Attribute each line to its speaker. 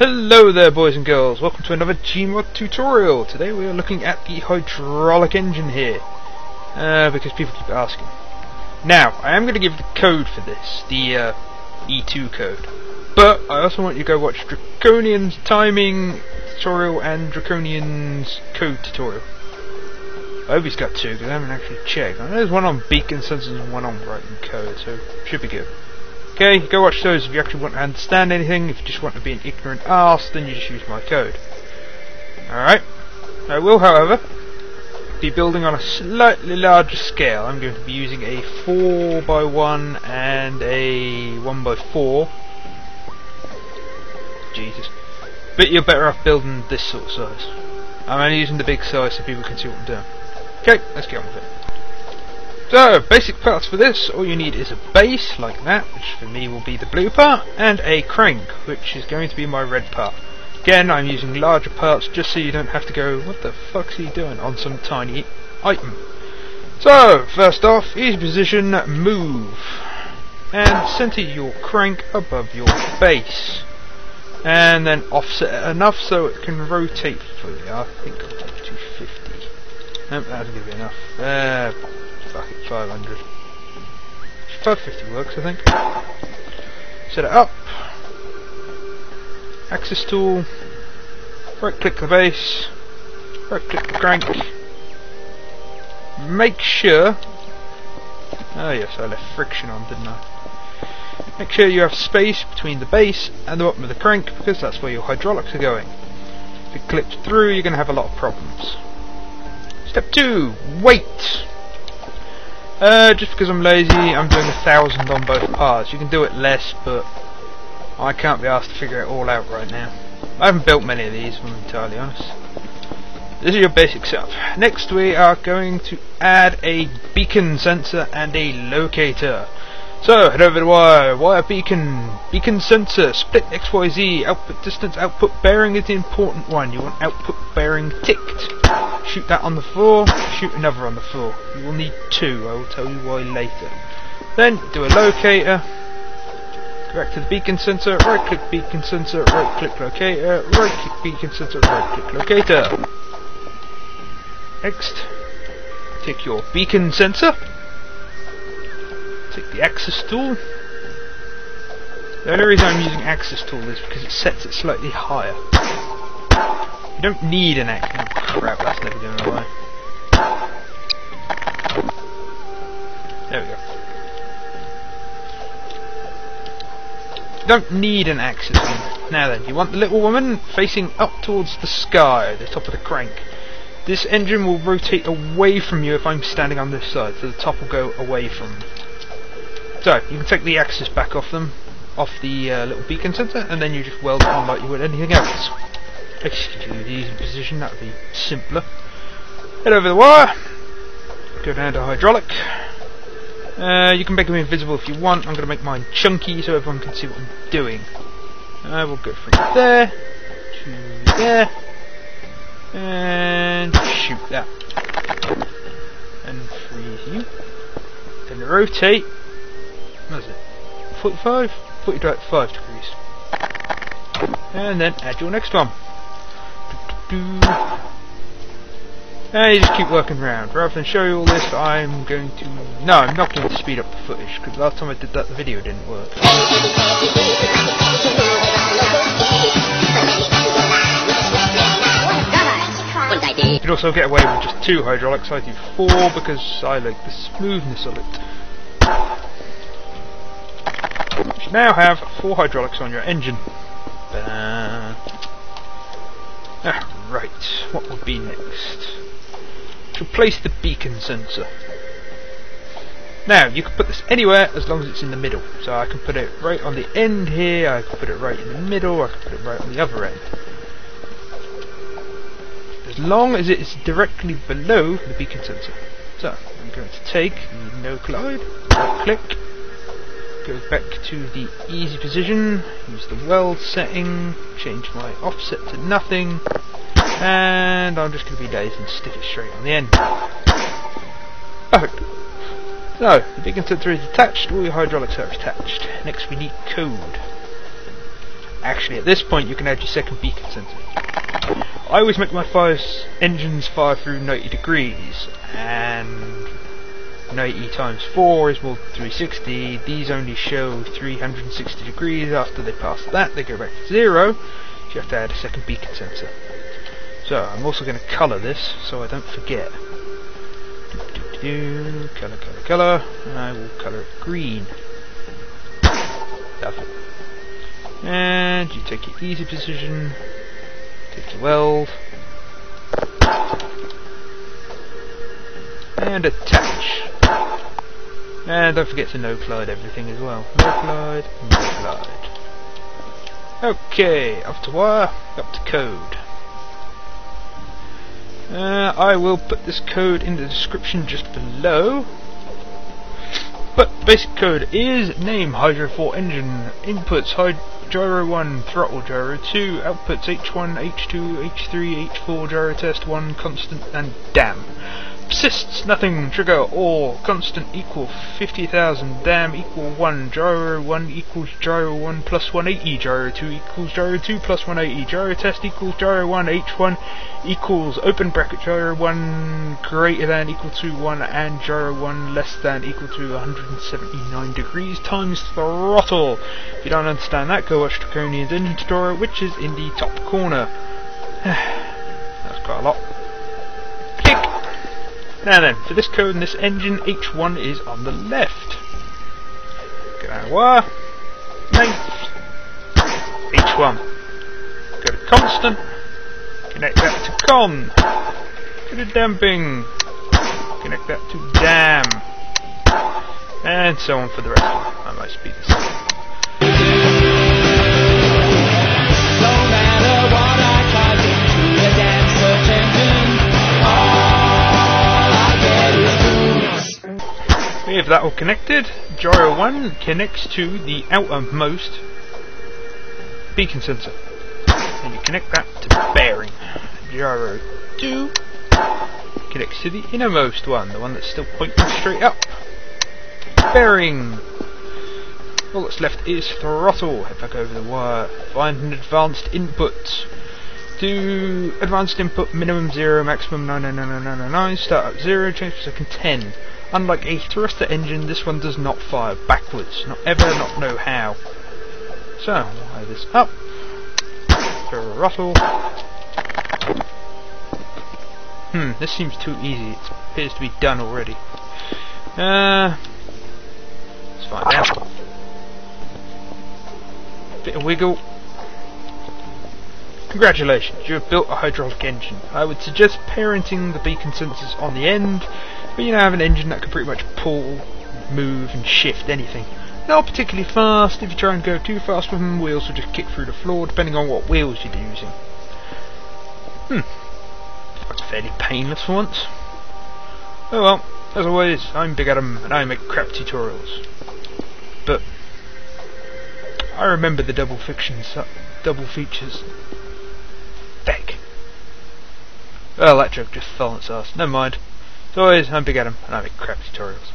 Speaker 1: Hello there, boys and girls, welcome to another Gmod tutorial. Today we are looking at the hydraulic engine here, because people keep asking. Now, I am going to give the code for this, the E2 code, but I also want you to go watch Draconian's timing tutorial and Draconian's code tutorial. I hope he's got two, because I haven't actually checked. I know there's one on beacon sensors and one on writing code, so should be good. Okay, go watch those if you actually want to understand anything. If you just want to be an ignorant arse, then you just use my code. Alright. I will, however, be building on a slightly larger scale. I'm going to be using a 4x1 and a 1x4. Jesus. But you're better off building this sort of size. I'm only using the big size so people can see what I'm doing. Okay, let's get on with it. So, basic parts for this, all you need is a base, like that, which for me will be the blue part, and a crank, which is going to be my red part. Again, I'm using larger parts just so you don't have to go, what the fuck's he doing, on some tiny item. So, first off, easy position, move, and centre your crank above your base. And then offset it enough so it can rotate fully. I think 250. Nope, that's going to be enough. Fuck it, 500. 550 works, I think. Set it up. Axis tool. Right click the base. Right click the crank. Make sure. Oh yes, I left friction on, didn't I? Make sure you have space between the base and the bottom of the crank, because that's where your hydraulics are going. If it clips through, you're going to have a lot of problems. Step 2. Weight. Just because I'm lazy, I'm doing 1,000 on both parts. You can do it less, but I can't be asked to figure it all out right now. I haven't built many of these, if I'm entirely honest. This is your basic setup. Next we are going to add a beacon sensor and a locator. So, head over to wire beacon sensor, split XYZ, output distance, output bearing is the important one. You want output bearing ticked. Shoot that on the floor, shoot another on the floor. You will need two, I will tell you why later. Then, do a locator, go back to the beacon sensor, right click beacon sensor, right click locator, right click beacon sensor, right click locator. Next, take your beacon sensor, take the axis tool. The only reason I'm using axis tool is because it sets it slightly higher. You don't need an axis. Oh crap, that's never going away. There we go. You don't need an axis. Now then, you want the little woman facing up towards the sky, the top of the crank. This engine will rotate away from you if I'm standing on this side, so the top will go away from me. So, you can take the axis back off them, off the little beacon sensor, and then you just weld it on like you would anything else. Excuse the easy position, that would be simpler. Head over the wire, go down to hydraulic. You can make them invisible if you want. I'm going to make mine chunky so everyone can see what I'm doing. We'll go from there to there, and shoot that. And freeze you. Then rotate. What is it? 45? 45 degrees. And then add your next one. And you just keep working around. Rather than show you all this, I'm going to... No, I'm not going to speed up the footage, because last time I did that the video didn't work. You can also get away with just 2 hydraulics. I do 4 because I like the smoothness of it. You now have 4 hydraulics on your engine. Right, what would be next? To place the beacon sensor. Now, you can put this anywhere as long as it's in the middle. So I can put it right on the end here, I can put it right in the middle, I can put it right on the other end. As long as it is directly below the beacon sensor. So, I'm going to take the no collide, right click, go back to the easy position, use the weld setting, change my offset to nothing, and I'm just going to be lazy and stick it straight on the end. Perfect. So, the beacon sensor is attached, all your hydraulics are attached. Next we need code. Actually, at this point you can add your second beacon sensor. I always make my engines fire through 90 degrees, and 90 times 4 is more than 360. These only show 360 degrees. After they pass that, they go back to 0. So you have to add a second beacon sensor. So I'm also going to colour this so I don't forget. Colour, colour, colour. I will colour it green. Lovely. And you take your easy position, take your weld, and attach. And don't forget to no-glide everything as well. No-glide, no-glide. Okay, up to wire, up to code. I will put this code in the description just below. But basic code is name Hydro 4 engine, inputs gyro 1, throttle gyro 2, outputs H1, H2, H3, H4, gyro test 1, constant, and dam. Persists nothing, trigger or constant equal 50,000, dam equal 1, gyro 1 equals gyro 1 plus 180, gyro 2 equals gyro 2 plus 180, gyro test equals gyro 1, H1 equals open bracket gyro 1 greater than equal to 1 and gyro 1 less than equal to 179 degrees times throttle. If you don't understand that, go watch Draconian's engine tutorial, which is in the top corner. That's quite a lot. Click! Now then, for this code and this engine, H1 is on the left. Get out of wire. Length. H1. Go to constant. Connect that to con. Go to damping. Connect that to dam. And so on for the rest of it. I might speed this up. We have that all connected. Gyro 1 connects to the outermost beacon sensor. And you connect that to the bearing. Gyro 2 connects to the innermost one, the one that's still pointing straight up. Bearing. All that's left is throttle. Head back over the wire. Find an advanced input. Do advanced input minimum 0, maximum 9999999, start at 0, change per second 10. Unlike a thruster engine, this one does not fire backwards. Not ever, not know how. So, wire this up. Throttle. This seems too easy. It appears to be done already. Let's find out. Bit of wiggle. Congratulations, you have built a hydraulic engine. I would suggest parenting the beacon sensors on the end, but you now have an engine that can pretty much pull, move and shift anything. Not particularly fast. If you try and go too fast with them, wheels will just kick through the floor depending on what wheels you're using. That's fairly painless for once. Oh well, as always, I'm Big Adam and I make crap tutorials. But I remember the double features. Beck. Well, that joke just fell on its ass. Never mind. As always, I'm Big Adam, and I make crap tutorials.